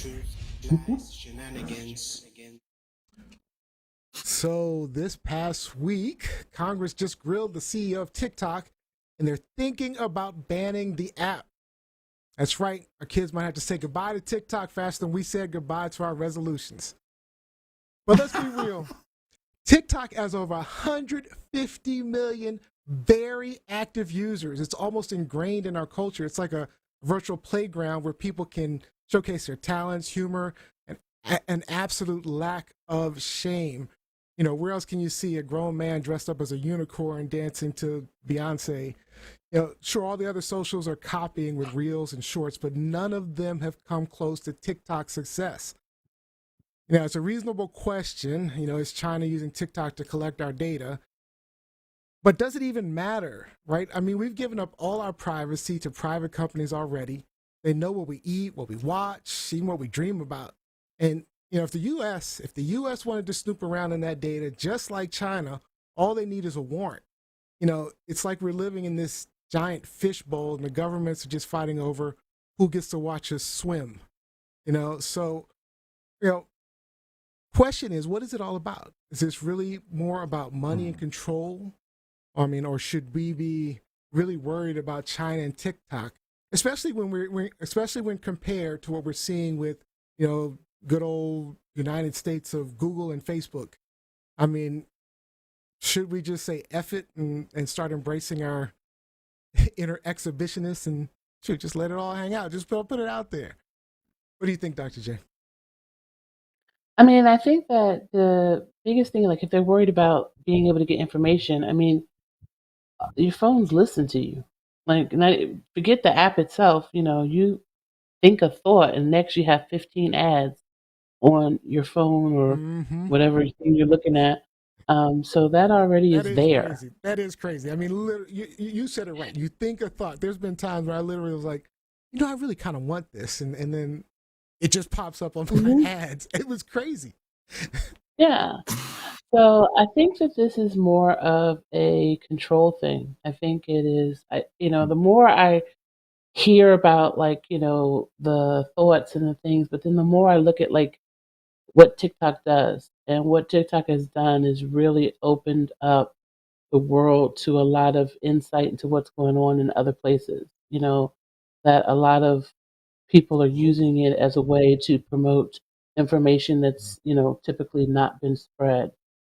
Truth, Whoop, whoop. lies, shenanigans. So this past week, Congress just grilled the CEO of TikTok, and they're thinking about banning the app. That's right, our kids might have to say goodbye to TikTok faster than we said goodbye to our resolutions. But let's be real. TikTok has over 150 million very active users. It's almost ingrained in our culture. It's like a virtual playground where people can showcase their talents, humor, and an absolute lack of shame. You know, where else can you see a grown man dressed up as a unicorn dancing to Beyonce? You know, sure, all the other socials are copying with reels and shorts, but none of them have come close to TikTok's success. You know, it's a reasonable question. You know, is China using TikTok to collect our data? But does it even matter, right? I mean, we've given up all our privacy to private companies already. They know what we eat, what we watch, even what we dream about. And you know, if the U.S. wanted to snoop around in that data, just like China, all they need is a warrant. You know, it's like we're living in this giant fishbowl, and the governments are just fighting over who gets to watch us swim. You know, so you know, question is, what is it all about? Is this really more about money and control? I mean, or should we be really worried about China and TikTok, especially when especially when compared to what we're seeing with, you know, good old United States of Google and Facebook? I mean, should we just say F it and start embracing our inner exhibitionists and should just let it all hang out? Just put it out there. What do you think, Dr. J? I mean, I think that the biggest thing, like if they're worried about being able to get information, I mean, your phones listen to you. Like, not, forget the app itself. You think a thought, and next you have 15 ads on your phone or Mm-hmm. whatever thing you're looking at. So that already That is is there. crazy. That is crazy. I mean, you said it right. You think a thought. There's been times where I literally was like, you know, I really kind of want this, and then it just pops up on my Hmm. ads. It was crazy. Yeah. So I think that this is more of a control thing. I think it is. The more I hear about like the thoughts and the things, but then the more I look at like what TikTok does, and what TikTok has done is really opened up the world to a lot of insight into what's going on in other places. That a lot of people are using it as a way to promote information that's typically not been spread.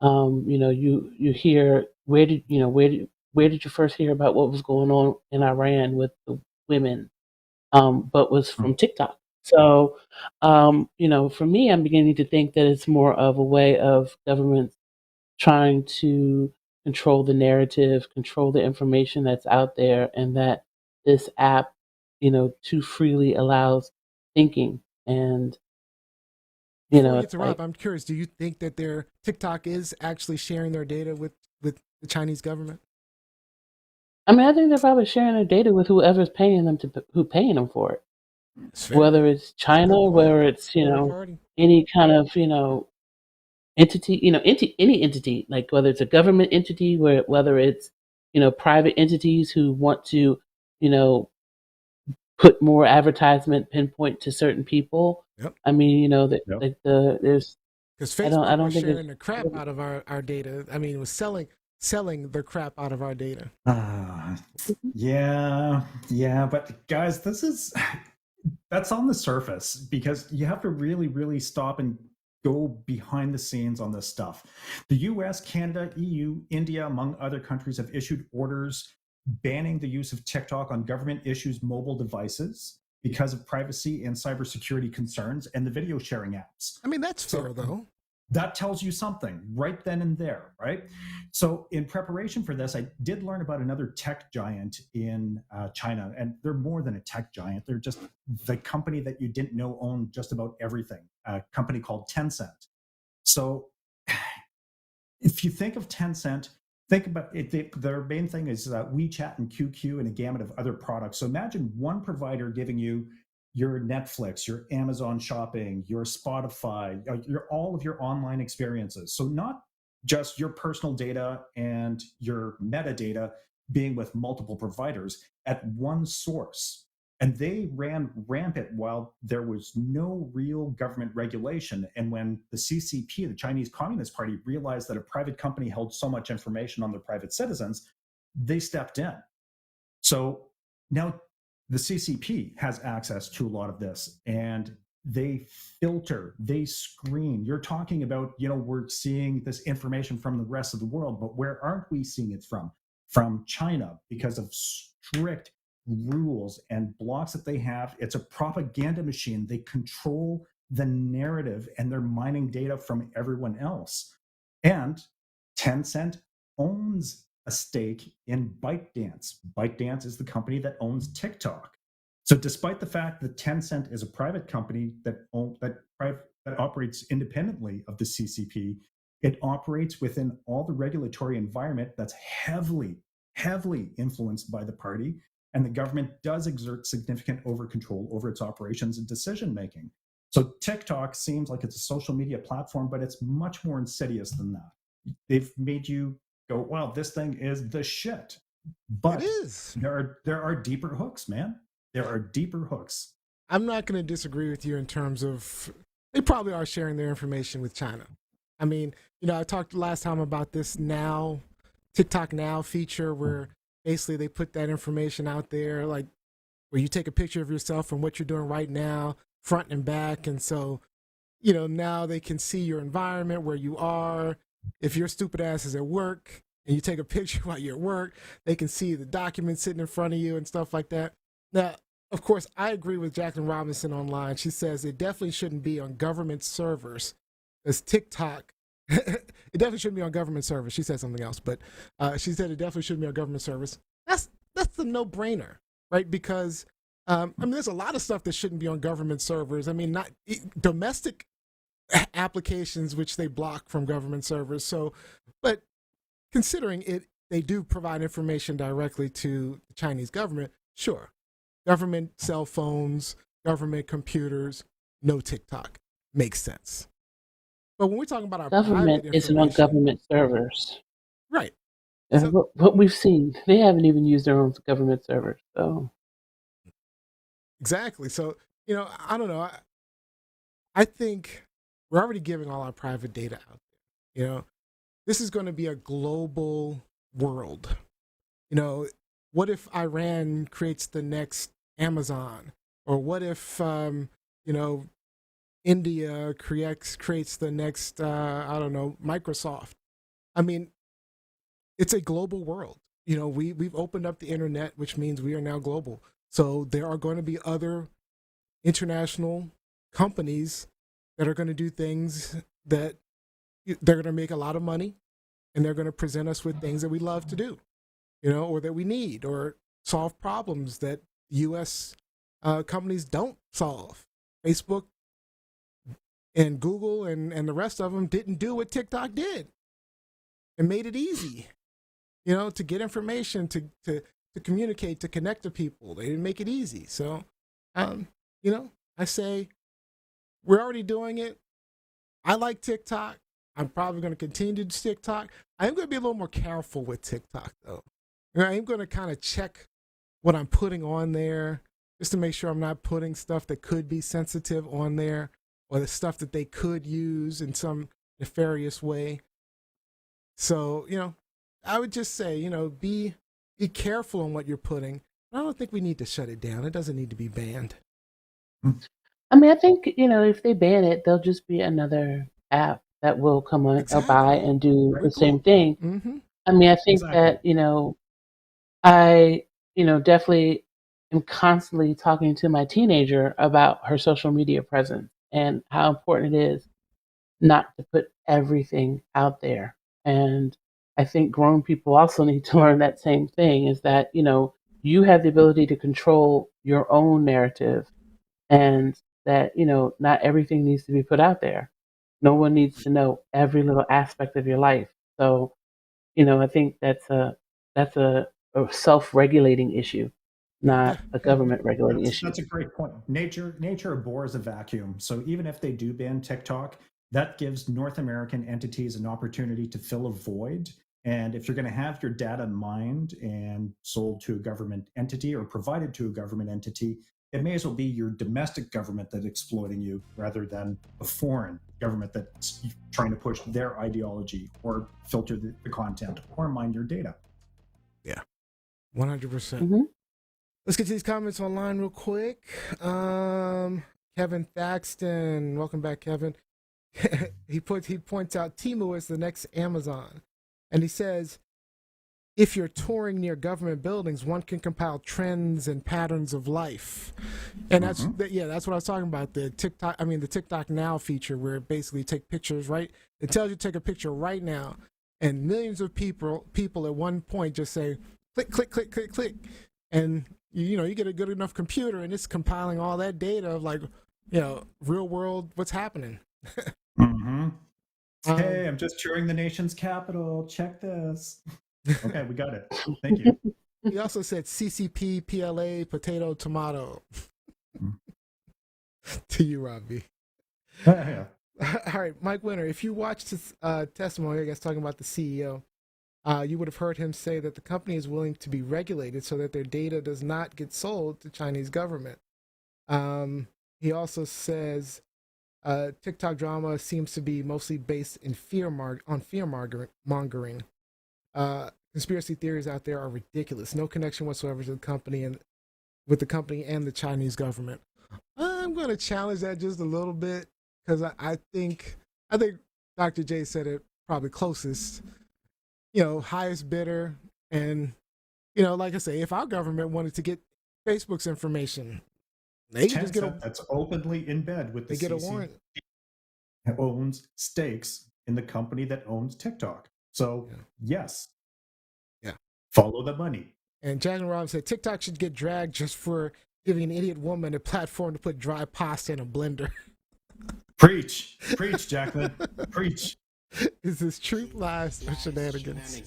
You hear, where did you first hear about what was going on in Iran with the women, but was from TikTok. So, for me, I'm beginning to think that it's more of a way of governments trying to control the narrative, control the information that's out there, and that this app, too freely allows thinking. And, Before you it's interrupt, like, I'm curious. Do you think that their TikTok is actually sharing their data with the Chinese government? I mean, I think they're probably sharing their data with whoever's paying them who paying them for it, It's fair. whether it's That's a China, good point. whether it's, Third party. any kind of, entity, any entity, like whether it's a government entity, whether it's, private entities who want to, you know, put more advertisement pinpoint to certain people. Yep. I mean, Yep. there's, Because I Facebook don't was think it's, sharing the crap out of our data. I mean, it was selling the crap out of our data. Uh, yeah, yeah, but guys, that's on the surface because you have to really, really stop and go behind the scenes on this stuff. The US, Canada, EU, India, among other countries, have issued orders banning the use of TikTok on government issued mobile devices because of privacy and cybersecurity concerns and the video sharing apps. I mean, that's So fair though. that tells you something right then and there, right? So, in preparation for this, I did learn about another tech giant in China, and they're more than a tech giant. They're just the company that you didn't know owned just about everything. A company called Tencent. So, if you think of Tencent, think about it. Their main thing is WeChat and QQ and a gamut of other products. So imagine one provider giving you your Netflix, your Amazon shopping, your Spotify, all of your online experiences. So not just your personal data and your metadata being with multiple providers at one source. And they ran rampant while there was no real government regulation. And when the CCP, the Chinese Communist Party, realized that a private company held so much information on their private citizens, they stepped in. So now the CCP has access to a lot of this, and they filter, they screen. You're talking about, we're seeing this information from the rest of the world, but where aren't we seeing it from? From China, because of strict rules and blocks that they have. It's a propaganda machine. They control the narrative, and they're mining data from everyone else. And Tencent owns a stake in ByteDance. ByteDance is the company that owns TikTok. So despite the fact that Tencent is a private company that operates independently of the CCP, it operates within all the regulatory environment that's heavily influenced by the party, and the government does exert significant over-control over its operations and decision-making. So TikTok seems like it's a social media platform, but it's much more insidious than that. They've made you go, wow, this thing is the shit. But it is. There are deeper hooks, man. There are deeper hooks. I'm not going to disagree with you in terms of they probably are sharing their information with China. I mean, I talked last time about this now, TikTok Now feature where basically they put that information out there, like where you take a picture of yourself and what you're doing right now, front and back. And so, now they can see your environment, where you are. If your stupid ass is at work and you take a picture while you're at work, they can see the document sitting in front of you and stuff like that. Now, of course, I agree with Jacqueline Robinson online. She says it definitely shouldn't be on government servers, as TikTok, it definitely shouldn't be on government servers. She said something else, but she said it definitely shouldn't be on government servers. That's a no-brainer, right? Because, there's a lot of stuff that shouldn't be on government servers. I mean, not domestic applications, which they block from government servers. So, but considering they do provide information directly to the Chinese government, sure. Government cell phones, government computers, no TikTok. Makes sense. But when we're talking about our Government private isn't on information, government servers. right? So, what we've seen, they haven't even used their own government servers. So exactly. So I don't know. I think we're already giving all our private data out there. This is going to be a global world. What if Iran creates the next Amazon, or what if India creates the next Microsoft? I mean, it's a global world. We've opened up the internet, which means we are now global. So there are going to be other international companies that are going to do things that they're going to make a lot of money, and they're going to present us with things that we love to do, or that we need, or solve problems that U.S. Companies don't solve. Facebook and Google and the rest of them didn't do what TikTok did and made it easy, to get information, to communicate, to connect to people. They didn't make it easy. So, I say we're already doing it. I like TikTok. I'm probably going to continue to do TikTok. I am going to be a little more careful with TikTok, though. I am going to kind of check what I'm putting on there just to make sure I'm not putting stuff that could be sensitive on there, or the stuff that they could use in some nefarious way. So, I would just say, be careful on what you're putting. I don't think we need to shut it down. It doesn't need to be banned. I mean, I think, if they ban it, there'll just be another app that will come on by and do the same thing. Mm-hmm. I mean, I think that, I, definitely am constantly talking to my teenager about her social media presence and how important it is not to put everything out there. And I think grown people also need to learn that same thing, is that, you have the ability to control your own narrative, and that, not everything needs to be put out there. No one needs to know every little aspect of your life. So, I think that's a self-regulating issue, not a government regulating issue. That's a great point. Nature abhors a vacuum. So even if they do ban TikTok, that gives North American entities an opportunity to fill a void And if you're going to have your data mined and sold to a government entity or provided to a government entity, it may as well be your domestic government that's exploiting you rather than a foreign government that's trying to push their ideology or filter the content or mine your data. Yeah, 100%. Mm-hmm. Let's get to these comments online real quick. Kevin Thaxton, welcome back, Kevin. he points out Temu is the next Amazon, and he says, if you're touring near government buildings, one can compile trends and patterns of life. And that's what I was talking about, the TikTok Now feature, where it basically take pictures, right? It tells you to take a picture right now, and millions of people at one point just say click, click, click, click, click, and you get a good enough computer, and it's compiling all that data of real world what's happening. Hey, I'm just touring the nation's capital. Check this. Okay, we got it. Thank you. He also said CCP, PLA, potato, tomato. To you, Robbie. Yeah. All right, Mike Winter, if you watched his testimony, I guess talking about the CEO, you would have heard him say that the company is willing to be regulated so that their data does not get sold to Chinese government. He also says TikTok drama seems to be mostly based in fear mongering. Conspiracy theories out there are ridiculous. No connection whatsoever to the company and the Chinese government. I'm going to challenge that just a little bit because I think Dr. J said it probably closest. Highest bidder, and like I say, if our government wanted to get Facebook's information, they could just get that's openly in bed with the they get a warrant. Owns stakes in the company that owns TikTok. So yes. Follow the money. And Jack and Rob said TikTok should get dragged just for giving an idiot woman a platform to put dry pasta in a blender. Preach, Jacqueline, preach. Is this truth, lies, or shenanigans?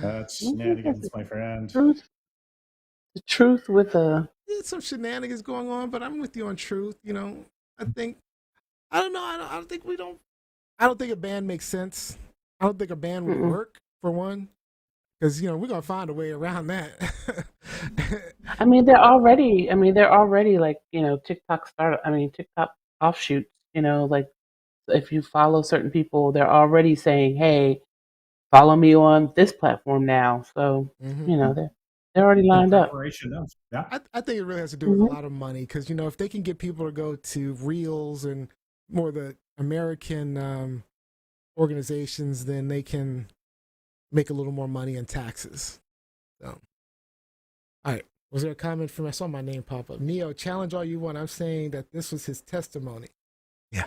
That's shenanigans, my friend. The truth with a... There's some shenanigans going on, but I'm with you on truth. I don't think a ban makes sense. I don't think a ban would work, for one, because we're gonna find a way around that. they're already like TikTok offshoots. Like if you follow certain people, they're already saying, "Hey, follow me on this platform now." So they're already lined up. I think it really has to do with a lot of money, because if they can get people to go to Reels and more the American organizations, then they can make a little more money in taxes. So, all right. Was there a comment from? I saw my name pop up. Neo, challenge all you want. I'm saying that this was his testimony. Yeah.